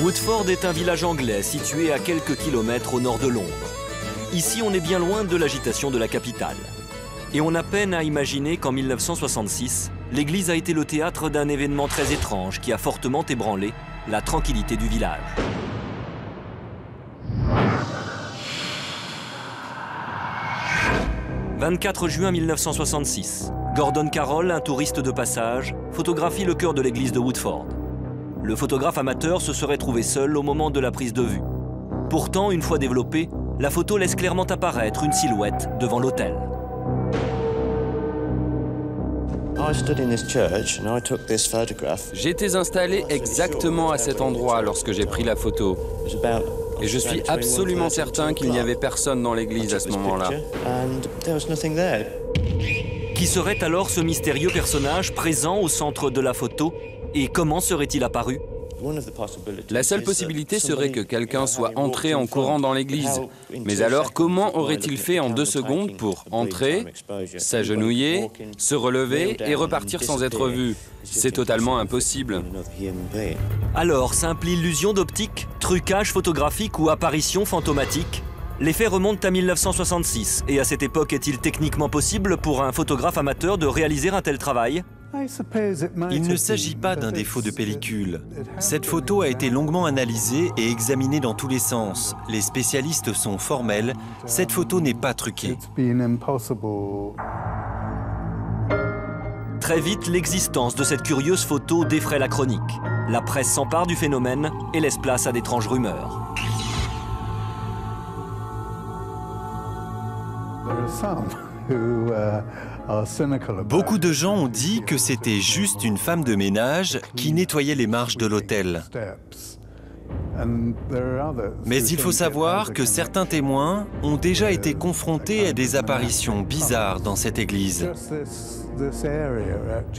Woodford est un village anglais situé à quelques kilomètres au nord de Londres. Ici, on est bien loin de l'agitation de la capitale. Et on a peine à imaginer qu'en 1966, l'église a été le théâtre d'un événement très étrange qui a fortement ébranlé la tranquillité du village. « 24 juin 1966, Gordon Carroll, un touriste de passage, photographie le chœur de l'église de Woodford. Le photographe amateur se serait trouvé seul au moment de la prise de vue. Pourtant, une fois développée, la photo laisse clairement apparaître une silhouette devant l'autel. J'étais installé exactement à cet endroit lorsque j'ai pris la photo. Et je suis absolument certain qu'il n'y avait personne dans l'église à ce moment-là. Qui serait alors ce mystérieux personnage présent au centre de la photo et comment serait-il apparu? La seule possibilité serait que quelqu'un soit entré en courant dans l'église. Mais alors, comment aurait-il fait en 2 secondes pour entrer, s'agenouiller, se relever et repartir sans être vu? C'est totalement impossible. Alors, simple illusion d'optique, trucage photographique ou apparition fantomatique? Les faits remontent à 1966 et à cette époque, est-il techniquement possible pour un photographe amateur de réaliser un tel travail? Il ne s'agit pas d'un défaut de pellicule. Cette photo a été longuement analysée et examinée dans tous les sens. Les spécialistes sont formels, cette photo n'est pas truquée. Très vite, l'existence de cette curieuse photo défraie la chronique. La presse s'empare du phénomène et laisse place à d'étranges rumeurs. Beaucoup de gens ont dit que c'était juste une femme de ménage qui nettoyait les marches de l'autel. Mais il faut savoir que certains témoins ont déjà été confrontés à des apparitions bizarres dans cette église.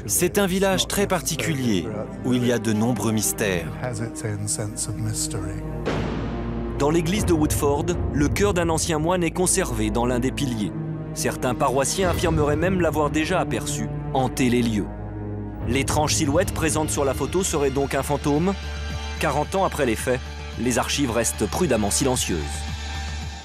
C'est un village très particulier où il y a de nombreux mystères. Dans l'église de Woodford, le cœur d'un ancien moine est conservé dans l'un des piliers. Certains paroissiens affirmeraient même l'avoir déjà aperçu, hanter les lieux. L'étrange silhouette présente sur la photo serait donc un fantôme? 40 ans après les faits, les archives restent prudemment silencieuses.